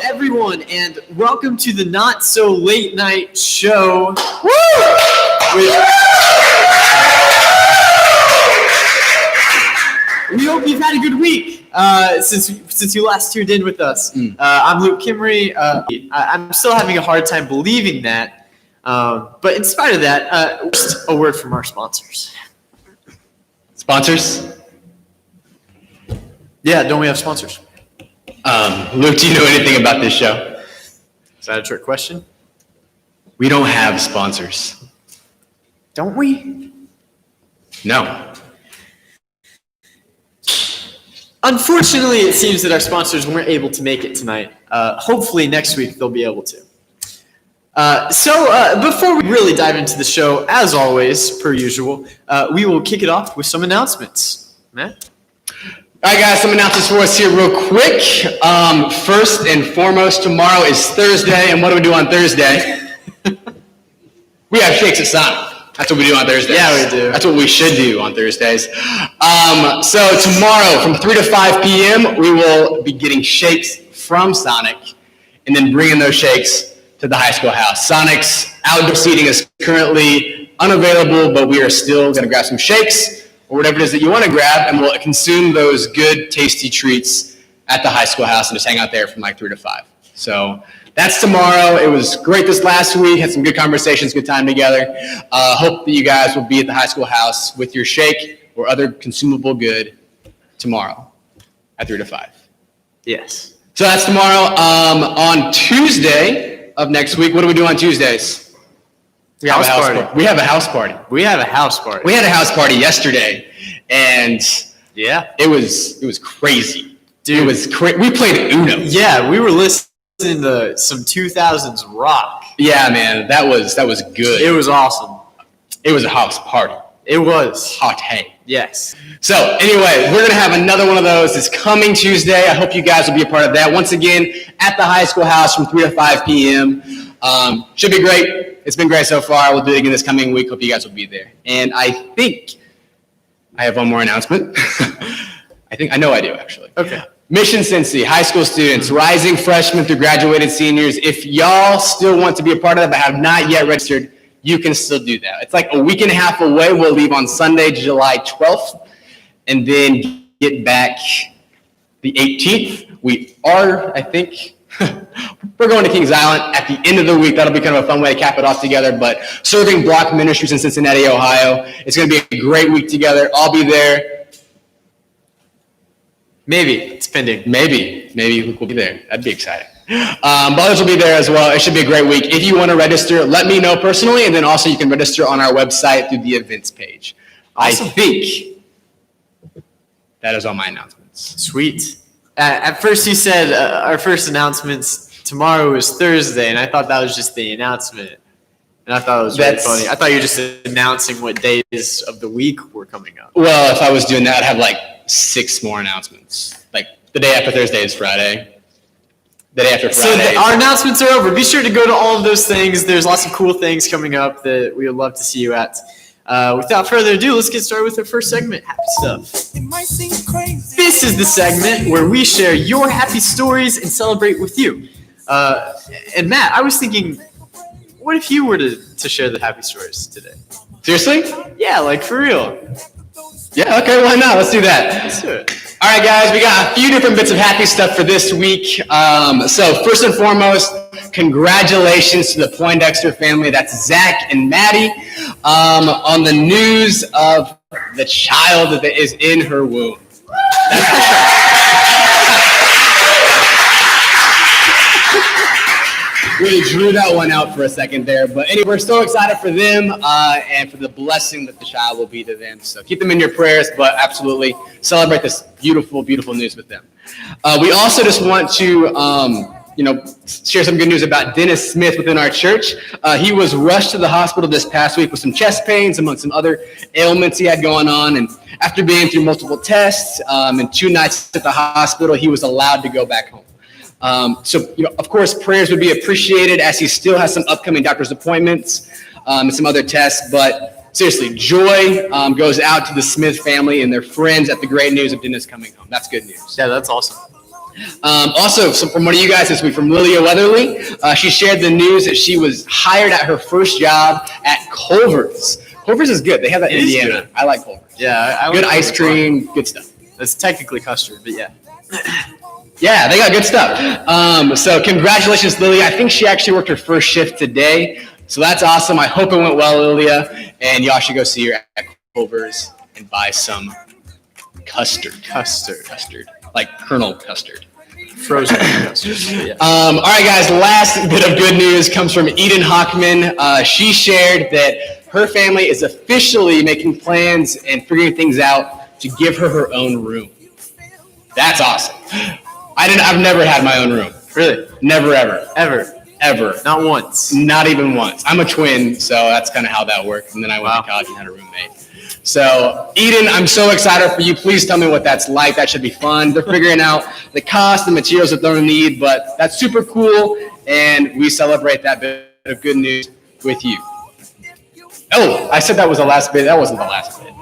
everyone, and welcome to the Not So Late Night Show. Woo! We hope you've had a good week since you last tuned in with us. I'm Luke Kimmery. I'm still having a hard time believing that, but in spite of that, just a word from our sponsors. Sponsors? Yeah, don't we have sponsors? Luke, do you know anything about this show? Is that a trick question? We don't have sponsors. Don't we? No. Unfortunately, it seems that our sponsors weren't able to make it tonight. Hopefully next week they'll be able to. So before we really dive into the show, as always, per usual, we will kick it off with some announcements. Matt? All right, guys, some announcements for us here real quick. First and foremost, tomorrow is Thursday, and what do we do on Thursday? We have Shakes at Sonic. That's what we do on Thursdays. Yeah, we do. That's what we should do on Thursdays. So tomorrow from 3 to 5 p.m., we will be getting shakes from Sonic and then bringing those shakes to the high school house. Sonic's outdoor seating is currently unavailable, but we are still going to grab some shakes or whatever it is that you want to grab, and we'll consume those good, tasty treats at the high school house and just hang out there from like 3 to 5. So that's tomorrow. It was great this last week. Had some good conversations, good time together. Hope that you guys will be at the high school house with your shake or other consumable good tomorrow at 3 to 5. Yes. So that's tomorrow. On Tuesday of next week, what do we do on Tuesdays? We have a house party. We have a house party. We have a house party. We had a house party yesterday, and yeah, it was crazy. Dude. It was crazy. We played Uno. Yeah, we were listening to some 2000s rock. Yeah, man, that was good. It was awesome. It was a house party. It was. Hot hay. Yes. So anyway, we're going to have another one of those this coming Tuesday. I hope you guys will be a part of that. Once again, at the high school house from 3 to 5 p.m. Should be great. It's been great so far. We'll do it again this coming week. Hope you guys will be there. And I think I have one more announcement. I know I do, actually. Okay. Mission Cincy, high school students, rising freshmen through graduated seniors. If y'all still want to be a part of that but have not yet registered, you can still do that. It's like a week and a half away. We'll leave on Sunday, July 12th, and then get back the 18th. We are, I think, we're going to Kings Island at the end of the week. That'll be kind of a fun way to cap it off together. But serving Block Ministries in Cincinnati, Ohio. It's going to be a great week together. I'll be there. Maybe. It's pending. Maybe Luke will be there. That'd be exciting. But others will be there as well. It should be a great week. If you want to register, let me know personally, and then also you can register on our website through the events page. Awesome. I think that is all my announcements. Sweet. At first you said our first announcements tomorrow is Thursday, and I thought that was just the announcement. And I thought it was really funny. I thought you were just announcing what days of the week were coming up. Well, if I was doing that, I'd have like 6 more announcements. Like the day after Thursday is Friday. The day after Friday. So our announcements are over. Be sure to go to all of those things. There's lots of cool things coming up that we would love to see you at. Without further ado, let's get started with our first segment, Happy Stuff. This is the segment where we share your happy stories and celebrate with you. And Matt, I was thinking, what if you were to share the happy stories today? Seriously? Yeah, like for real. Yeah, okay, why not? Let's do that. Let's do it. All right, guys, we got a few different bits of happy stuff for this week. So first and foremost, congratulations to the Poindexter family. That's Zach and Maddie on the news of the child that is in her womb. We drew that one out for a second there. But anyway, we're so excited for them and for the blessing that the child will be to them. So keep them in your prayers, but absolutely celebrate this beautiful, beautiful news with them. We also just want to, share some good news about Dennis Smith within our church. He was rushed to the hospital this past week with some chest pains, among some other ailments he had going on. And after being through multiple tests and 2 nights at the hospital, he was allowed to go back home. Of course, prayers would be appreciated as he still has some upcoming doctor's appointments and some other tests. But seriously, joy goes out to the Smith family and their friends at the great news of Dennis coming home. That's good news. Yeah, that's awesome. Also, from one of you guys this week, from Lilia Weatherly, she shared the news that she was hired at her first job at Culver's. Culver's is good. They have that in Indiana. Good. I like Culver's. Yeah, I Good like ice Culver's. cream, good stuff. That's technically custard, but yeah. Yeah, they got good stuff. So congratulations, Lilia. I think she actually worked her first shift today. So that's awesome. I hope it went well, Lilia. And y'all should go see her at Culver's and buy some custard. Custard. Like Colonel Custard. Frozen custard. Yeah. All right, guys, last bit of good news comes from Eden Hockman. She shared that her family is officially making plans and figuring things out to give her her own room. That's awesome. I've never had my own room. Really? Never, ever. Ever. Not once. Not even once. I'm a twin, so that's kind of how that worked. And then I went to college and had a roommate. So, Eden, I'm so excited for you. Please tell me what that's like. That should be fun. They're figuring out the cost, the materials that they'll need, but that's super cool, and we celebrate that bit of good news with you. Oh, I said that was the last bit. That wasn't the last bit.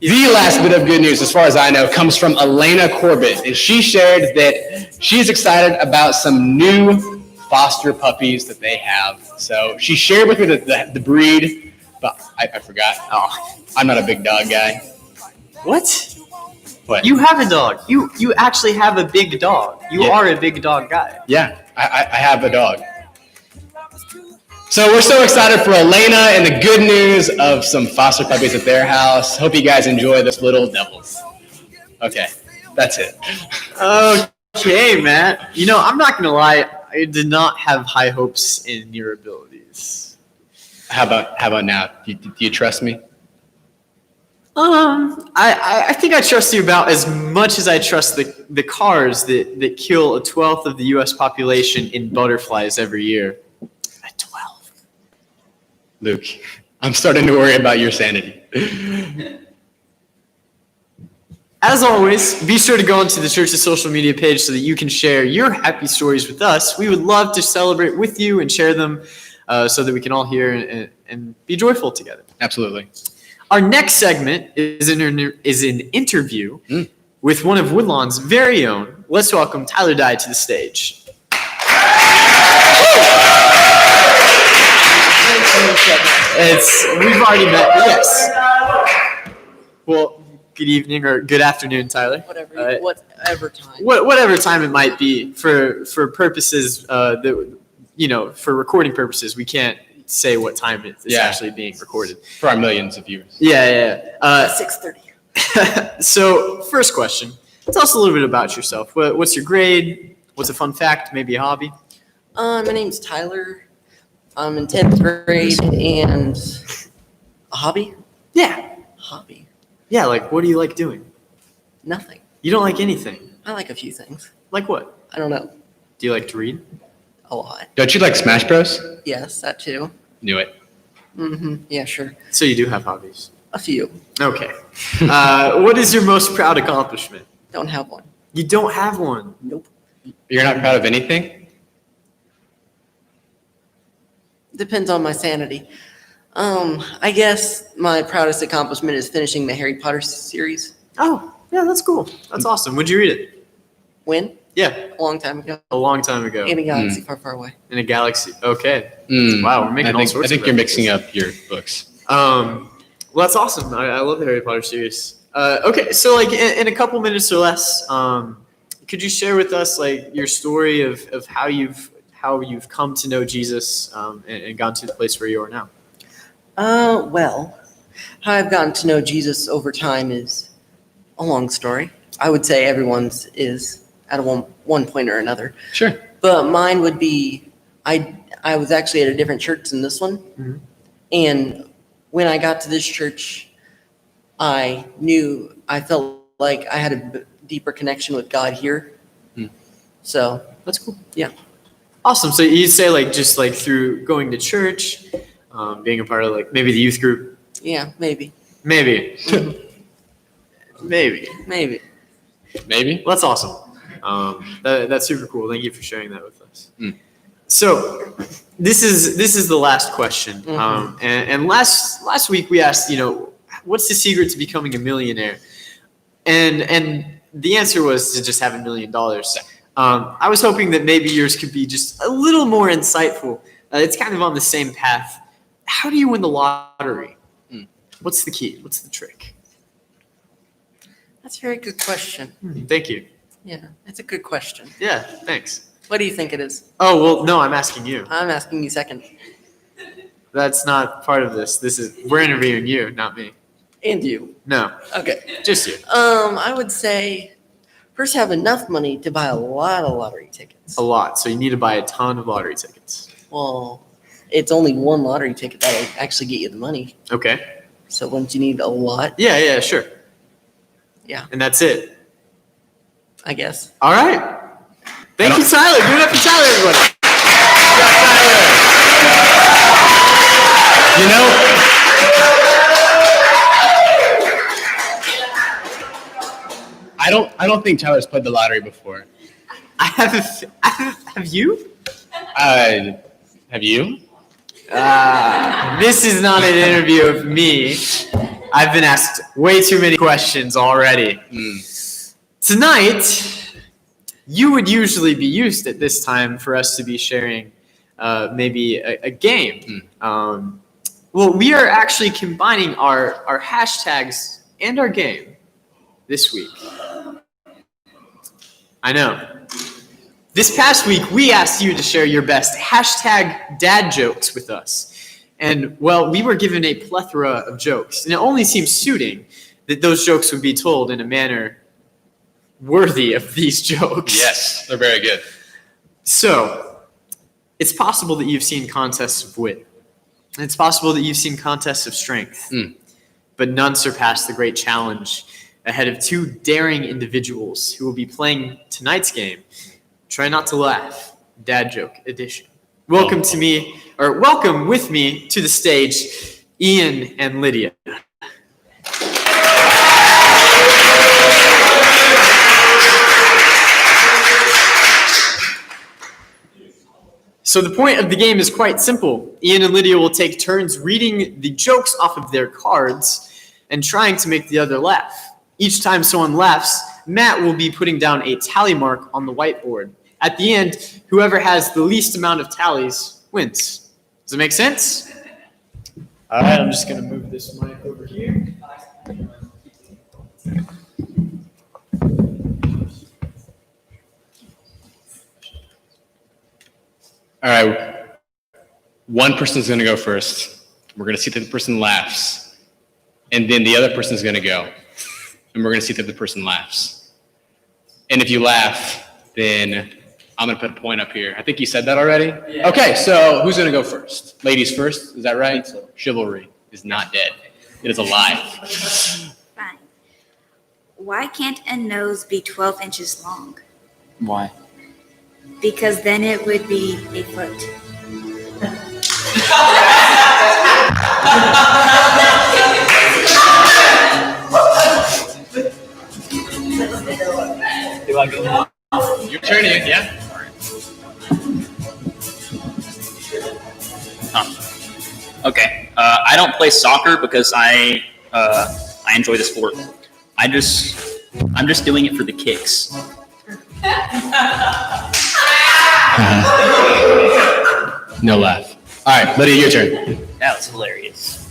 The last bit of good news, as far as I know, comes from Elena Corbett, and she shared that she's excited about some new foster puppies that they have. So she shared with me the breed, but I forgot. Oh, I'm not a big dog guy. What? What? You have a dog. You actually have a big dog. You Yeah. are a big dog guy. Yeah, I have a dog. So we're so excited for Elena and the good news of some foster puppies at their house. Hope you guys enjoy this little devils. Okay, that's it. Okay, Matt. You know, I'm not going to lie. I did not have high hopes in your abilities. How about now? Do you trust me? I think I trust you about as much as I trust the cars that kill a 12th of the U.S. population in butterflies every year. A 12th. Luke, I'm starting to worry about your sanity. As always, be sure to go onto the church's social media page so that you can share your happy stories with us. We would love to celebrate with you and share them so that we can all hear and be joyful together. Absolutely. Our next segment is an interview with one of Woodlawn's very own. Let's welcome Tyler Dye to the stage. We've already met. Yes. Well, good evening or good afternoon, Tyler. Whatever time. Whatever time it might be for purposes for recording purposes, we can't say what time it's actually being recorded. For our millions of viewers. Yeah. 6:30. So, first question. Tell us a little bit about yourself. What's your grade? What's a fun fact? Maybe a hobby? My name's Tyler. I'm in 10th grade, and a hobby? Yeah. Hobby. Yeah, like what do you like doing? Nothing. You don't like anything. I like a few things. Like what? I don't know. Do you like to read? A lot. Don't you like Smash Bros? Yes, that too. Knew it. Yeah, sure. So you do have hobbies. A few. Okay. What is your most proud accomplishment? Don't have one. You don't have one. Nope. You're not proud of anything? Depends on my sanity. I guess my proudest accomplishment is finishing the Harry Potter series. Oh, yeah, that's cool. That's awesome. Would you read it? When? Yeah, A long time ago. a long time ago. In a galaxy far, far away. In a galaxy. Okay. Wow, we're making all sorts I think of you're references. mixing up your books. Well, that's awesome. I love the Harry Potter series. Okay, so like in a couple minutes or less, could you share with us like your story of how you've come to know Jesus and gotten to the place where you are now? Well, how I've gotten to know Jesus over time is a long story. I would say everyone's is at one point or another. Sure. But mine would be, I was actually at a different church than this one. Mhm. And when I got to this church, I felt like I had a deeper connection with God here. So That's cool. Yeah. Awesome. So you'd say like just like through going to church, being a part of like maybe the youth group, yeah, maybe. maybe, maybe. Maybe. Well, that's awesome. That's super cool. Thank you for sharing that with us. Mm. So this is the last question. And last week we asked, what's the secret to becoming a millionaire? And the answer was to just have $1 million. I was hoping that maybe yours could be just a little more insightful. It's kind of on the same path. How do you win the lottery? What's the key? What's the trick? That's a very good question. Thank you. Yeah, it's a good question. Yeah, thanks. What do you think it is? Oh, well, no, I'm asking you. I'm asking you second. That's not part of this. We're interviewing you, not me. And you. No, Okay. just you. I would say first have enough money to buy a lot of lottery tickets. A lot. So you need to buy a ton of lottery tickets. Well, it's only one lottery ticket that'll actually get you the money. Okay. So wouldn't you need a lot? Yeah, sure. Yeah. And that's it. I guess. All right. Thank you, Tyler. Give it up for Tyler, everybody. You know, I don't think Tyler's played the lottery before. Have you? Have you? This is not an interview of me. I've been asked way too many questions already. Tonight, you would usually be used at this time for us to be sharing maybe a game. Well, we are actually combining our hashtags and our game this week. I know. This past week, we asked you to share your best hashtag dad jokes with us. And, well, we were given a plethora of jokes. And it only seems suiting that those jokes would be told in a manner worthy of these jokes. Yes, they're very good. So, it's possible that you've seen contests of wit. It's possible that you've seen contests of strength. But none surpass the great challenge ahead of two daring individuals who will be playing tonight's game. Try not to laugh. Dad joke edition. Welcome with me to the stage, Ian and Lydia. So the point of the game is quite simple. Ian and Lydia will take turns reading the jokes off of their cards and trying to make the other laugh. Each time someone laughs, Matt will be putting down a tally mark on the whiteboard. At the end, whoever has the least amount of tallies wins. Does it make sense? All right, I'm just going to move this mic over here. All right. One person's going to go first. We're going to see that the person laughs. And then the other person's going to go. And we're going to see that the person laughs. And if you laugh, then I'm going to put a point up here. I think you said that already? Yeah. Okay, so who's going to go first? Ladies first, is that right? So. Chivalry is not dead. It is alive. Fine. Why can't a nose be 12 inches long? Why? Because then it would be a foot. Your turn, Ian, yeah? Okay. I don't play soccer because I enjoy the sport. I'm just doing it for the kicks. No laugh. All right, Lydia, your turn. That was hilarious.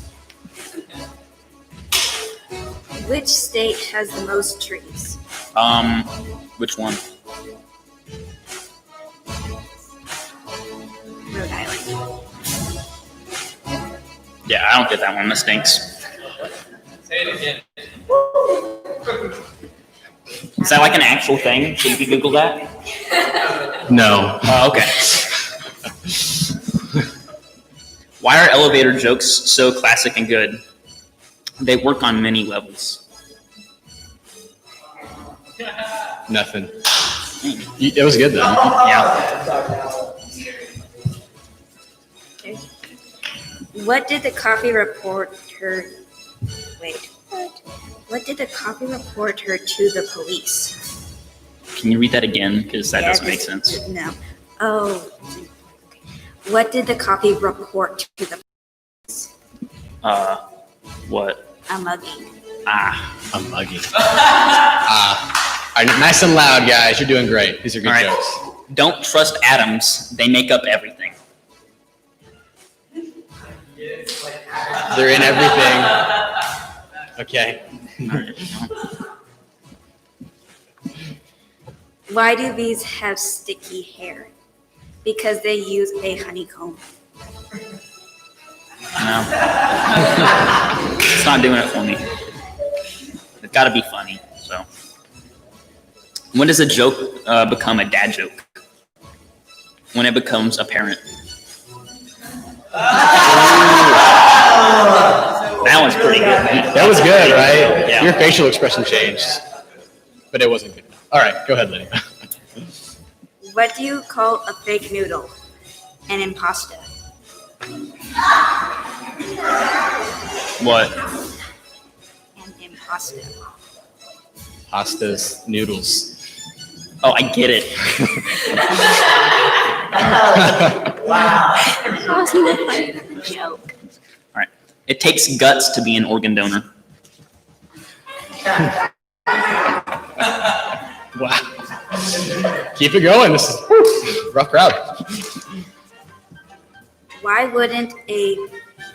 Which state has the most trees? Which one? Rhode Island. Yeah, I don't get that one. That stinks. Say it again. Is that like an actual thing? Should we Google that? No. Okay. Why are elevator jokes so classic and good? They work on many levels. Nothing. It was good, though. Yeah. Okay. What did the coffee reporter... Wait. What did the coffee reporter to the police? Can you read that again? Because that doesn't make this- sense. No. Oh. Okay. What did the coffee report to the police? What? A mugging. Ah. I'm mugging. All right, nice and loud, guys. You're doing great. These are good All right. jokes. Don't trust atoms. They make up everything. They're in everything. Okay. Why do bees have sticky hair? Because they use a honeycomb. No. It's not doing it for me. It's got to be funny. So, when does a joke become a dad joke? When it becomes apparent. That one's pretty good. Man. That was good, right? Yeah. Your facial expression changed, but it wasn't good enough. All right, go ahead, Lydia. What do you call a fake noodle? An impasta. What? An impasta. Pasta's noodles. Oh, I get it. Joke. All right. It takes guts to be an organ donor. Wow. Keep it going. This is rough crowd. Why wouldn't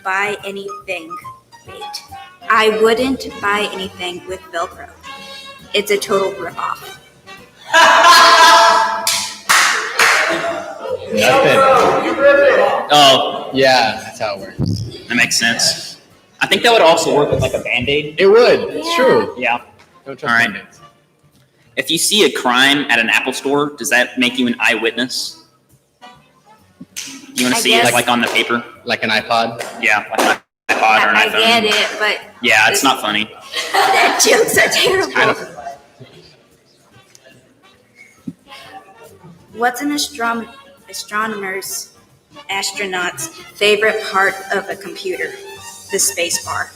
buy anything? Wait. I wouldn't buy anything with Velcro. It's a total ripoff. Nothing. Oh, Yeah, that's how it works. that makes sense. I think that would also work with like a Band-Aid. It would. It's Yeah. true. Yeah. Don't trust All right. Band-Aids. If you see a crime at an Apple store, does that make you an eyewitness? You want I to see guess. it like on the paper? Like an iPod. Yeah, like an iPod or an I iPhone. get it, but Yeah, it's not funny. that jokes are terrible. Kind of. What's an astronomer's astronaut's favorite part of a computer? The space bar.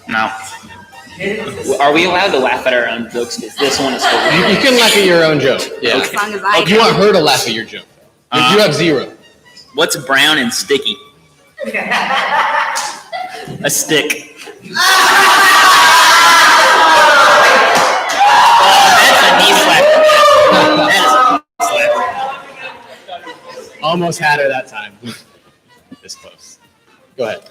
No. Are we allowed to laugh at our own jokes? Because this one is for You can laugh at your own joke. Yeah. As long as I If you want her to laugh at your joke. If you have zero. What's brown and sticky? A stick. That's a knee slap. That is a knee slap. Almost had her that time. This close. Go ahead.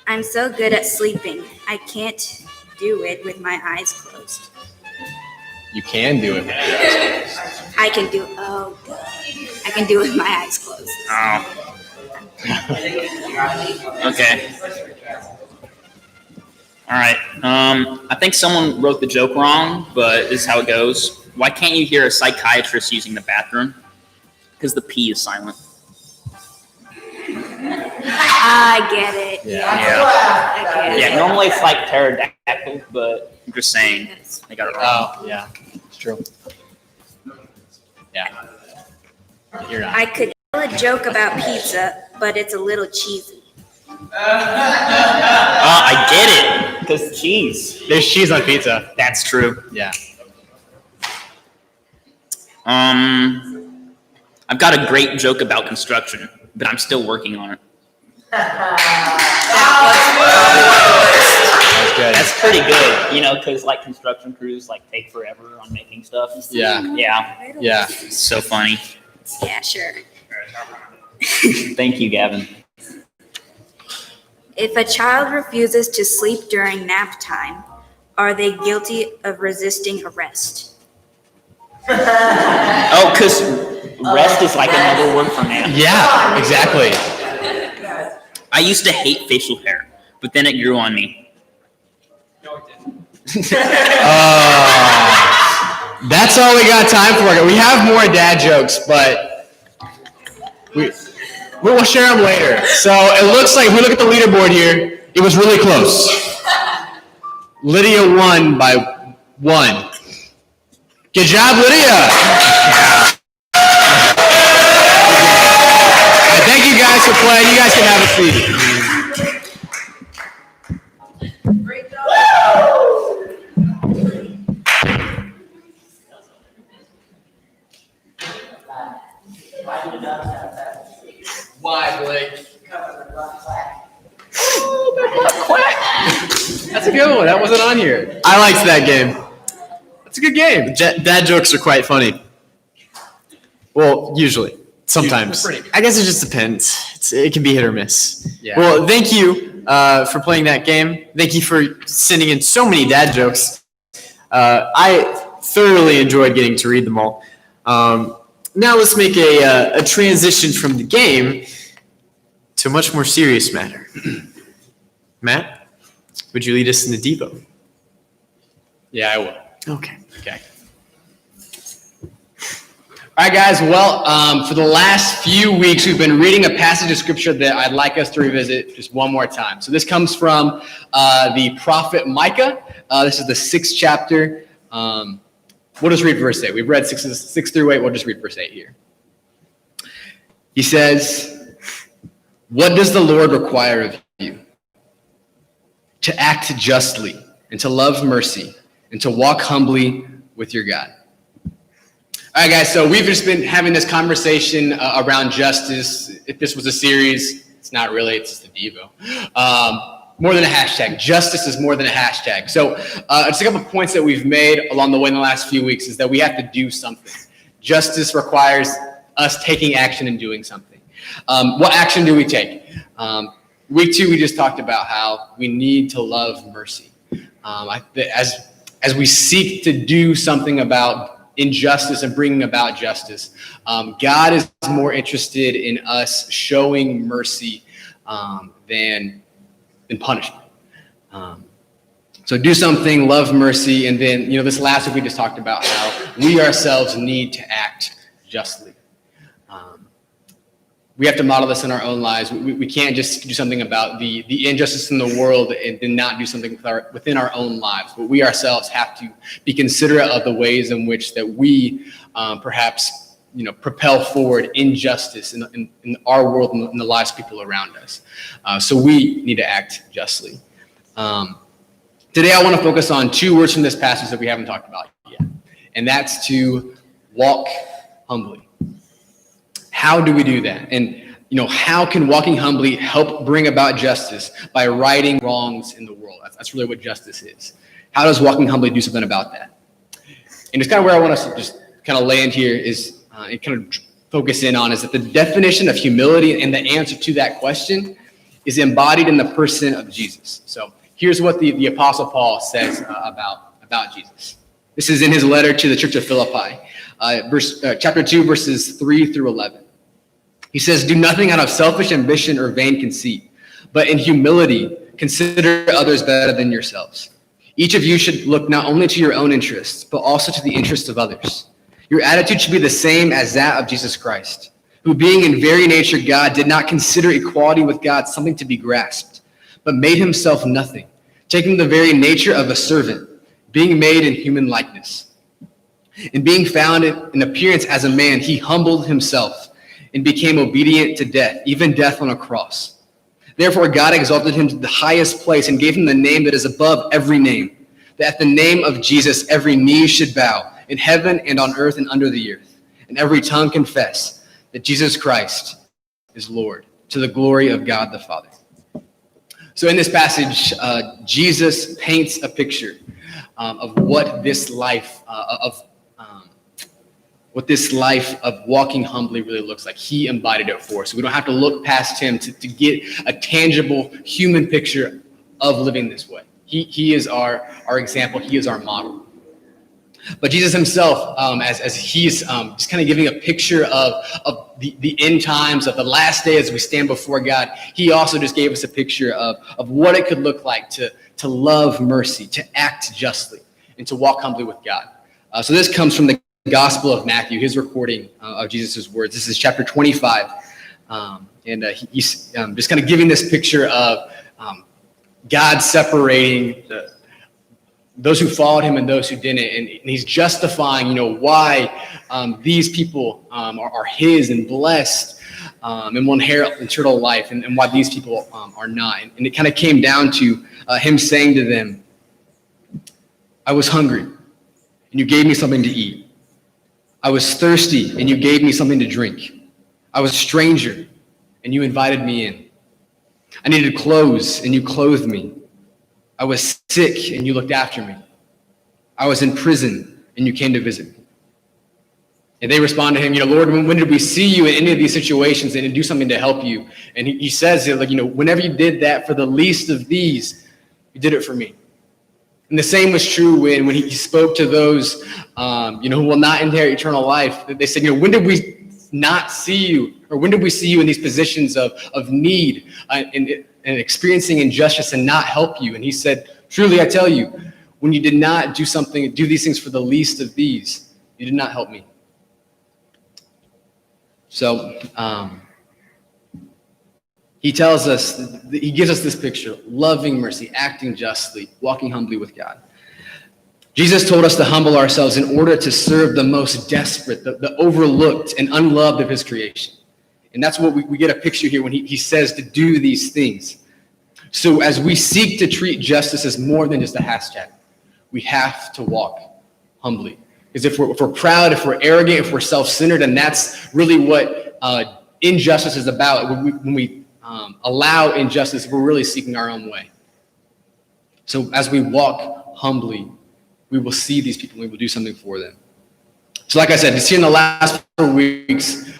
I'm so good at sleeping. I can't do it with my eyes closed. You can do it. I can do I can do it with my eyes closed. Oh. Okay. All right. I think someone wrote the joke wrong, but this is how it goes. Why can't you hear a psychiatrist using the bathroom? Because the P is silent. I get it. Yeah. Yeah. I get Yeah. it. Normally it's like pterodactyl, but I'm just saying they got it wrong. Oh, yeah. It's true. Yeah. You're not. I could tell a joke about pizza, but it's a little cheesy. I get it. Because cheese. There's cheese on pizza. That's true. Yeah. I've got a great joke about construction, but I'm still working on it. That's good. That's pretty good, you know, because like construction crews like take forever on making stuff. Yeah. Yeah, Yeah. it's so funny. Yeah, sure. Thank you, Gavin. If a child refuses to sleep during nap time, are they guilty of resisting arrest? Oh, because rest is like another word for nap. Yeah, exactly. I used to hate facial hair, but then it grew on me. That's all we got time for. We have more dad jokes, but we'll share them later. So it looks like, if we look at the leaderboard here, it was really close. Lydia won by 1. Good job, Lydia. All right, thank you guys for playing. You guys can have a seat. Why, Blake? Oh, my butt quack. That's a good one. That wasn't on here. I liked that game. That's a good game. Dad jokes are quite funny. Well, usually. Sometimes. Pretty. I guess it just depends. It can be hit or miss. Yeah. Well, thank you for playing that game. Thank you for sending in so many dad jokes. I thoroughly enjoyed getting to read them all. Now let's make a transition from the game to a much more serious matter. Matt, would you lead us in the Devo? Yeah, I will. Okay. Okay. All right, guys. Well, for the last few weeks, we've been reading a passage of scripture that I'd like us to revisit just one more time. So this comes from the prophet Micah. This is the 6th chapter. We'll just read verse 8. We've read 6 through 8. We'll just read verse 8 here. He says, "What does the Lord require of you? To act justly and to love mercy and to walk humbly with your God." All right, guys, so we've just been having this conversation around justice. If this was a series, it's not really, it's just a Devo. More than a hashtag. Justice is more than a hashtag. So just a couple of points that we've made along the way in the last few weeks is that we have to do something. Justice requires us taking action and doing something. What action do we take? Week 2, we just talked about how we need to love mercy. As we seek to do something about injustice and bringing about justice, God is more interested in us showing mercy than punishment. So do something, love mercy, and then, this last week we just talked about how we ourselves need to act justly. We have to model this in our own lives. We can't just do something about the injustice in the world and then not do something within our own lives. But we ourselves have to be considerate of the ways in which that we perhaps propel forward injustice in our world and in the lives of people around us. So we need to act justly. Today I want to focus on 2 words from this passage that we haven't talked about yet, and that's to walk humbly. How do we do that? And how can walking humbly help bring about justice by righting wrongs in the world? That's really what justice is. How does walking humbly do something about that? And it's kind of where I want us to just kind of land here is and kind of focus in on is that the definition of humility and the answer to that question is embodied in the person of Jesus. So here's what the Apostle Paul says about Jesus. This is in his letter to the church of Philippi, chapter 2, verses 3 through 11. He says, "Do nothing out of selfish ambition or vain conceit, but in humility consider others better than yourselves. Each of you should look not only to your own interests, but also to the interests of others. Your attitude should be the same as that of Jesus Christ, who being in very nature God did not consider equality with God something to be grasped, but made himself nothing, taking the very nature of a servant, being made in human likeness. And being found in appearance as a man, he humbled himself and became obedient to death, even death on a cross. Therefore God exalted him to the highest place and gave him the name that is above every name, that at the name of Jesus every knee should bow, in heaven and on earth and under the earth, and every tongue confess that Jesus Christ is Lord, to the glory of God the Father." So in this passage, Jesus paints a picture of what this life of walking humbly really looks like. He embodied it for us. So we don't have to look past him to get a tangible human picture of living this way. He is our example. He is our model. But Jesus himself, as he's just kind of giving a picture of the end times, of the last day as we stand before God, he also just gave us a picture of what it could look like to love mercy, to act justly, and to walk humbly with God. So this comes from the Gospel of Matthew, his recording of Jesus' words. This is chapter 25. And he's just kind of giving this picture of God separating those who followed him and those who didn't. And he's justifying, why these people are his and blessed and will inherit eternal life, and why these people are not. And it kind of came down to him saying to them, "I was hungry, and you gave me something to eat. I was thirsty, and you gave me something to drink. I was a stranger, and you invited me in. I needed clothes, and you clothed me. I was sick and you looked after me. I was in prison and you came to visit me. And they respond to him, Lord, when did we see you in any of these situations and do something to help you? And he says, whenever you did that for the least of these, you did it for me. And the same was true when he spoke to those, who will not inherit eternal life. They said, when did we not see you? Or when did we see you in these positions of need and experiencing injustice and not help you? And he said, truly, I tell you, when you did not do these things for the least of these, you did not help me. So he tells us, he gives us this picture, loving mercy, acting justly, walking humbly with God. Jesus told us to humble ourselves in order to serve the most desperate, the overlooked and unloved of his creation. And that's what we get a picture here when he says to do these things. So as we seek to treat justice as more than just a hashtag, we have to walk humbly. Because if we're proud, if we're arrogant, if we're self-centered, and that's really what injustice is about. When we allow injustice, we're really seeking our own way. So as we walk humbly, we will see these people and we will do something for them. So like I said, just here in the last 4 weeks,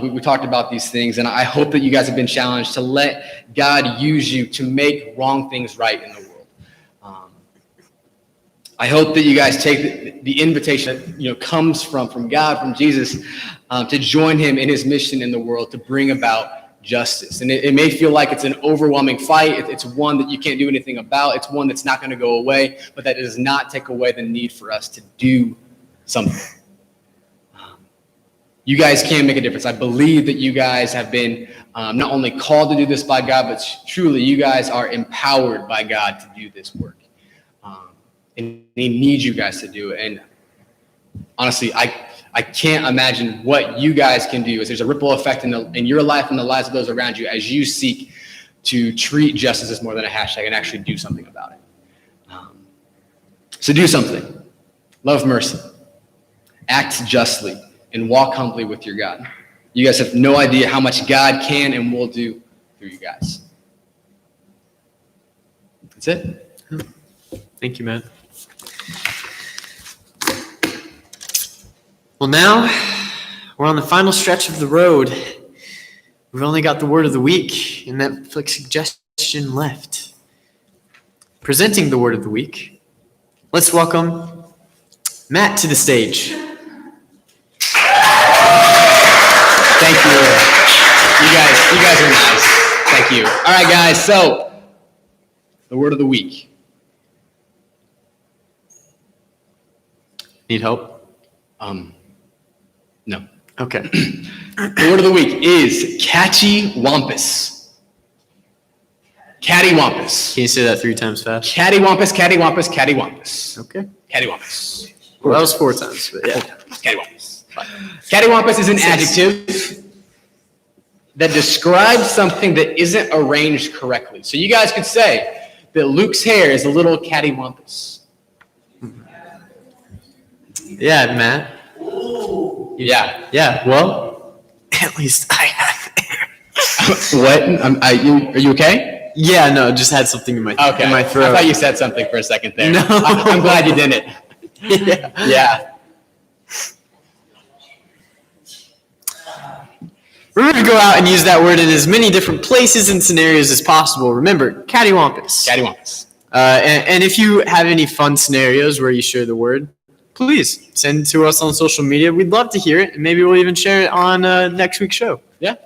we talked about these things, and I hope that you guys have been challenged to let God use you to make wrong things right in the world. I hope that you guys take the invitation that comes from God, from Jesus, to join him in his mission in the world to bring about justice. And it may feel like it's an overwhelming fight. It's one that you can't do anything about. It's one that's not going to go away, but that does not take away the need for us to do something. You guys can make a difference. I believe that you guys have been not only called to do this by God, but truly you guys are empowered by God to do this work. And he needs you guys to do it. And honestly, I can't imagine what you guys can do as there's a ripple effect in your life and the lives of those around you as you seek to treat justice as more than a hashtag and actually do something about it. So do something. Love mercy. Act justly. And walk humbly with your God. You guys have no idea how much God can and will do through you guys. That's it. Thank you, Matt. Well, now we're on the final stretch of the road. We've only got the word of the week and Netflix suggestion left. Presenting the word of the week, let's welcome Matt to the stage. Thank you. You guys are nice. Thank you. All right, guys. So, the word of the week. Need help? No. Okay. The word of the week is cattywampus. Cattywampus. Can you say that 3 times fast? Cattywampus, cattywampus, cattywampus. Okay. Cattywampus. Well, that was 4 times, but yeah. Cattywampus. Cattywampus is an adjective that describes something that isn't arranged correctly. So you guys could say that Luke's hair is a little cattywampus. Yeah, Matt. Yeah. Yeah, well, at least I have hair. What? Are you okay? Yeah, no, just had something in my Okay. in my throat. I thought you said something for a second there. No. I'm glad you didn't. Yeah. Yeah. Remember to go out and use that word in as many different places and scenarios as possible. Remember, cattywampus. Cattywampus. And if you have any fun scenarios where you share the word, please send it to us on social media. We'd love to hear it, and maybe we'll even share it on next week's show. Yeah.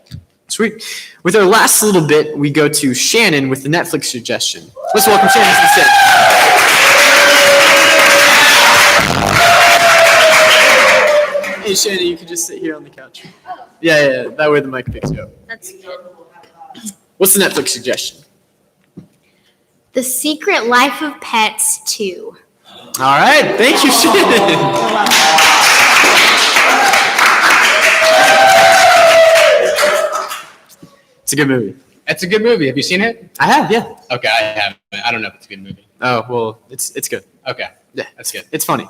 Sweet. With our last little bit, we go to Shannon with the Netflix suggestion. Let's welcome Shannon to the stage. Hey, Shannon, you can just sit here on the couch. Yeah, that way the mic picks you up. That's good. What's the Netflix suggestion? The Secret Life of Pets 2. All right, thank you, Shannon. It's a good movie. It's a good movie. Have you seen it? I have, yeah. Okay, I haven't. I don't know if it's a good movie. Oh, well, it's good. Okay. Yeah, That's good. It's funny.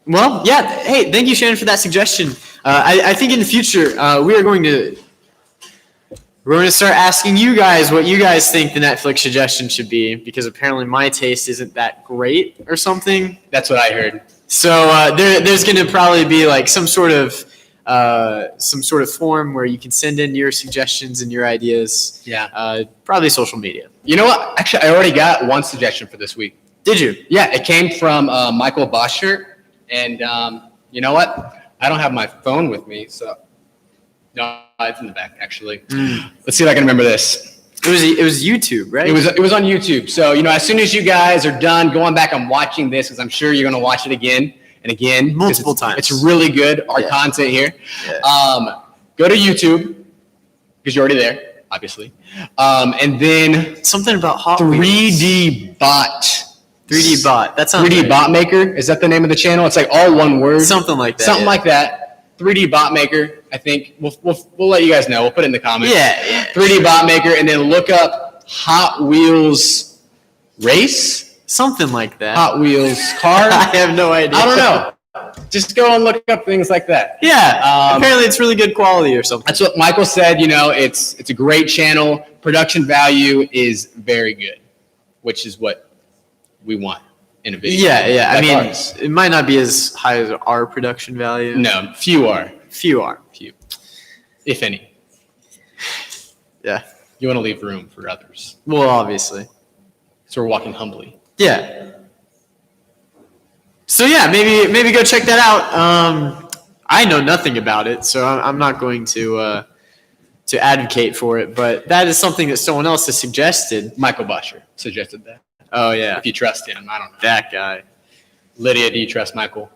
Well, yeah. Hey, thank you, Shannon, for that suggestion. I think in the future we are going to We're going to start asking you guys what you guys think the Netflix suggestion should be, because apparently my taste isn't that great or something. That's what I heard. So there's going to probably be like some sort of form where you can send in your suggestions and your ideas. Yeah. Probably social media. You know what? Actually, I already got one suggestion for this week. Did you? Yeah, it came from Michael Boschert. And you know what? I don't have my phone with me, so no, it's in the back actually. Let's see if I can remember this. It was YouTube, right? It was on YouTube. So as soon as you guys are done going back and watching this, because I'm sure you're going to watch it again and again, Multiple times. It's really good. Our content here. Yeah. Go to YouTube because you're already there, obviously, and then Something about Hot Wheels. 3D Bot. 3D Bot. That sounds 3D right. Bot Maker. Is that the name of the channel? It's like all one word. Something like that. Something yeah. like that. 3D Bot Maker. I think we'll let you guys know. We'll put it in the comments. Yeah. 3D Bot Maker, and then look up Hot Wheels Race. Something like that. Hot Wheels Car. I have no idea. I don't know. Just go and look up things like that. Yeah. Apparently it's really good quality or something. That's what Michael said. It's a great channel. Production value is very good, which is what we want in a video. Yeah. I Like mean, ours. it might not be as high as our production value. No, few are, Few are. if any. Yeah. You want to leave room for others. Well, obviously. So we're walking humbly. Yeah. So yeah, maybe go check that out. I know nothing about it, so I'm not going to advocate for it. But that is something that someone else has suggested. Michael Bosher suggested that. Oh yeah, If you trust him, I don't know. that guy. Lydia, do you trust Michael?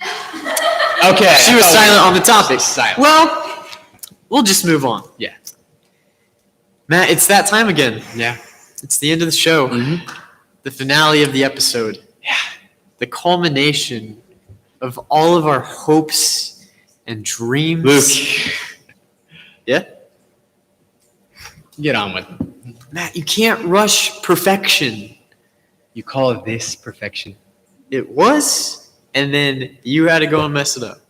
Okay. She was silent on the topic. Silent. Well, we'll just move on. Yeah. Matt, it's that time again. Yeah. It's the end of the show. Mm-hmm. The finale of the episode. Yeah. The culmination of all of our hopes and dreams. Luke, Yeah? get on with it. Matt, you can't rush perfection. You call this perfection? It was, and then you had to go and mess it up.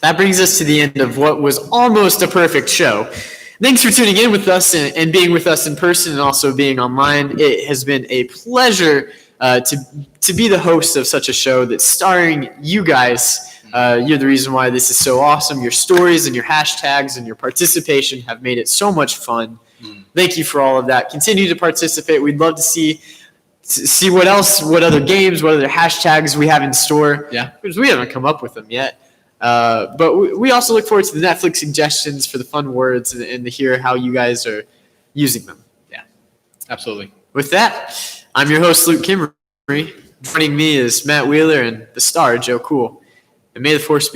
That brings us to the end of what was almost a perfect show. Thanks for tuning in with us and being with us in person and also being online. It has been a pleasure to be the host of such a show that's starring you guys. You're the reason why this is so awesome. Your stories and your hashtags and your participation have made it so much fun. Thank you for all of that. Continue to participate. We'd love to see what else, what other games, what other hashtags we have in store. Yeah. Because we haven't come up with them yet. But we also look forward to the Netflix suggestions for the fun words and to hear how you guys are using them. Absolutely. With that, I'm your host, Luke Kimmery. Joining me is Matt Wheeler and the star, Joe Cool. And may the force be